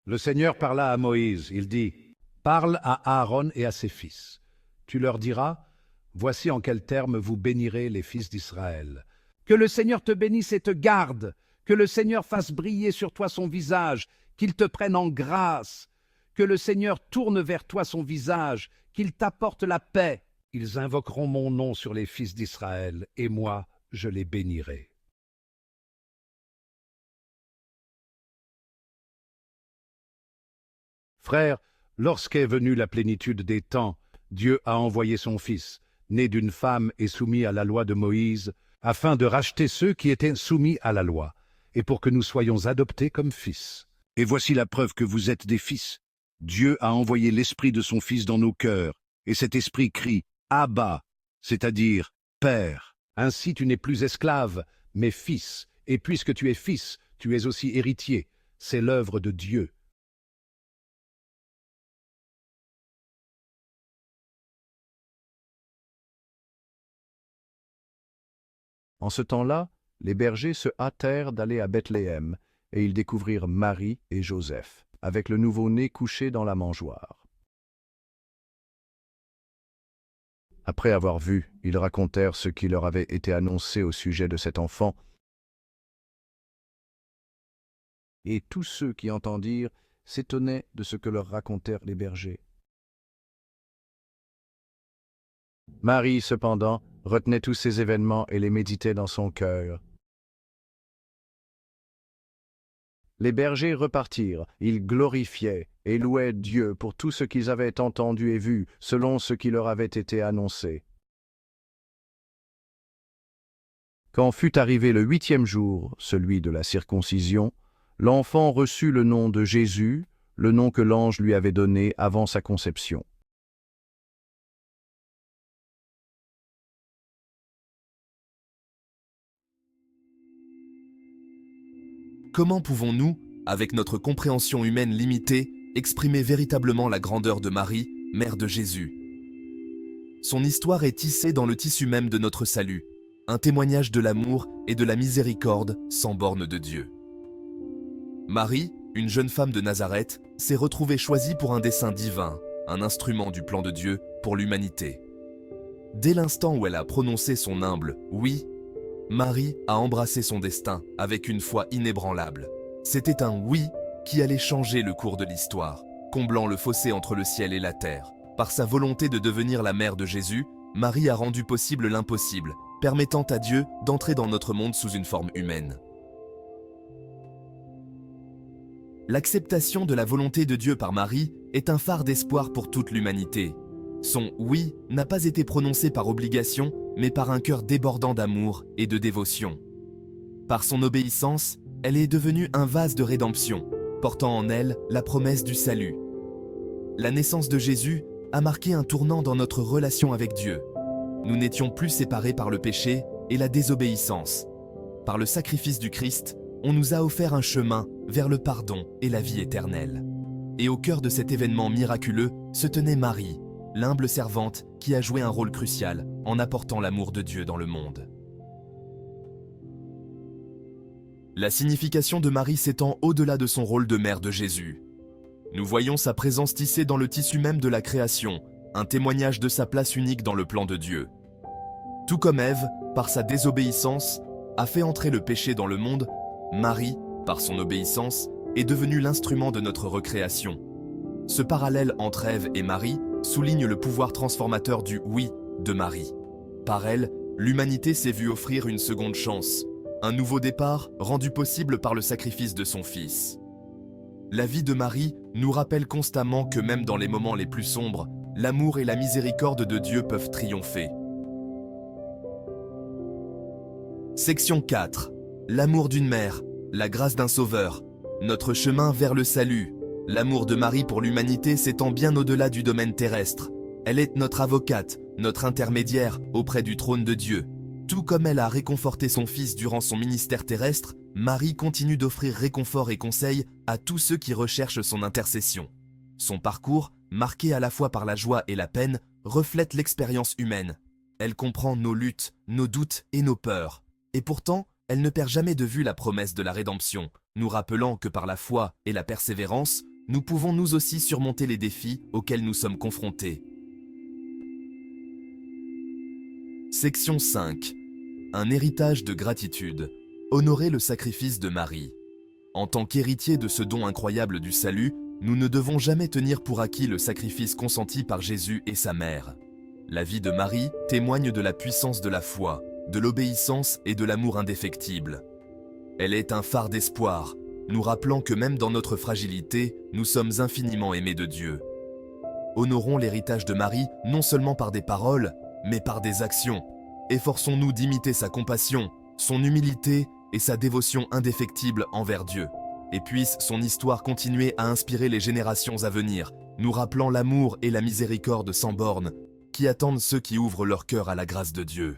Le Seigneur parla à Moïse, il dit, parle à Aaron et à ses fils. Tu leur diras, voici en quels termes vous bénirez les fils d'Israël. Que le Seigneur te bénisse et te garde, que le Seigneur fasse briller sur toi son visage, qu'il te prenne en grâce, que le Seigneur tourne vers toi son visage, qu'il t'apporte la paix. Ils invoqueront mon nom sur les fils d'Israël, et moi, je les bénirai. Frères, lorsqu'est venue la plénitude des temps, Dieu a envoyé son Fils, né d'une femme et soumis à la loi de Moïse, afin de racheter ceux qui étaient soumis à la loi, et pour que nous soyons adoptés comme fils. Et voici la preuve que vous êtes des fils. Dieu a envoyé l'Esprit de son Fils dans nos cœurs, et cet Esprit crie « Abba », c'est-à-dire « Père ». Ainsi tu n'es plus esclave, mais fils, et puisque tu es fils, tu es aussi héritier. C'est l'œuvre de Dieu. En ce temps-là, les bergers se hâtèrent d'aller à Bethléem, et ils découvrirent Marie et Joseph, avec le nouveau-né couché dans la mangeoire. Après avoir vu, ils racontèrent ce qui leur avait été annoncé au sujet de cet enfant, et tous ceux qui entendirent s'étonnaient de ce que leur racontèrent les bergers. Marie, cependant, retenait tous ces événements et les méditait dans son cœur. Les bergers repartirent, ils glorifiaient et louaient Dieu pour tout ce qu'ils avaient entendu et vu, selon ce qui leur avait été annoncé. Quand fut arrivé le 8e jour, celui de la circoncision, l'enfant reçut le nom de Jésus, le nom que l'ange lui avait donné avant sa conception. Comment pouvons-nous, avec notre compréhension humaine limitée, exprimer véritablement la grandeur de Marie, mère de Jésus? Son histoire est tissée dans le tissu même de notre salut, un témoignage de l'amour et de la miséricorde sans borne de Dieu. Marie, une jeune femme de Nazareth, s'est retrouvée choisie pour un dessein divin, un instrument du plan de Dieu pour l'humanité. Dès l'instant où elle a prononcé son humble « oui », Marie a embrassé son destin avec une foi inébranlable. C'était un « oui » qui allait changer le cours de l'histoire, comblant le fossé entre le ciel et la terre. Par sa volonté de devenir la mère de Jésus, Marie a rendu possible l'impossible, permettant à Dieu d'entrer dans notre monde sous une forme humaine. L'acceptation de la volonté de Dieu par Marie est un phare d'espoir pour toute l'humanité. Son « oui » n'a pas été prononcé par obligation, mais par un cœur débordant d'amour et de dévotion. Par son obéissance, elle est devenue un vase de rédemption, portant en elle la promesse du salut. La naissance de Jésus a marqué un tournant dans notre relation avec Dieu. Nous n'étions plus séparés par le péché et la désobéissance. Par le sacrifice du Christ, on nous a offert un chemin vers le pardon et la vie éternelle. Et au cœur de cet événement miraculeux se tenait Marie, l'humble servante qui a joué un rôle crucial en apportant l'amour de Dieu dans le monde. La signification de Marie s'étend au-delà de son rôle de mère de Jésus. Nous voyons sa présence tissée dans le tissu même de la création, un témoignage de sa place unique dans le plan de Dieu. Tout comme Ève, par sa désobéissance, a fait entrer le péché dans le monde, Marie, par son obéissance, est devenue l'instrument de notre recréation. Ce parallèle entre Ève et Marie souligne le pouvoir transformateur du « oui » de Marie. Par elle, l'humanité s'est vue offrir une seconde chance, un nouveau départ rendu possible par le sacrifice de son Fils. La vie de Marie nous rappelle constamment que même dans les moments les plus sombres, l'amour et la miséricorde de Dieu peuvent triompher. Section 4. L'amour d'une mère, la grâce d'un sauveur, notre chemin vers le salut. L'amour de Marie pour l'humanité s'étend bien au-delà du domaine terrestre. Elle est notre avocate, notre intermédiaire auprès du trône de Dieu. Tout comme elle a réconforté son Fils durant son ministère terrestre, Marie continue d'offrir réconfort et conseil à tous ceux qui recherchent son intercession. Son parcours, marqué à la fois par la joie et la peine, reflète l'expérience humaine. Elle comprend nos luttes, nos doutes et nos peurs. Et pourtant, elle ne perd jamais de vue la promesse de la rédemption, nous rappelant que par la foi et la persévérance, nous pouvons nous aussi surmonter les défis auxquels nous sommes confrontés. Section 5. Un héritage de gratitude. Honorer le sacrifice de Marie. En tant qu'héritier de ce don incroyable du salut, nous ne devons jamais tenir pour acquis le sacrifice consenti par Jésus et sa mère. La vie de Marie témoigne de la puissance de la foi, de l'obéissance et de l'amour indéfectible. Elle est un phare d'espoir, nous rappelant que même dans notre fragilité, nous sommes infiniment aimés de Dieu. Honorons l'héritage de Marie non seulement par des paroles, mais par des actions. Efforçons-nous d'imiter sa compassion, son humilité et sa dévotion indéfectible envers Dieu. Et puisse son histoire continuer à inspirer les générations à venir, nous rappelant l'amour et la miséricorde sans bornes qui attendent ceux qui ouvrent leur cœur à la grâce de Dieu.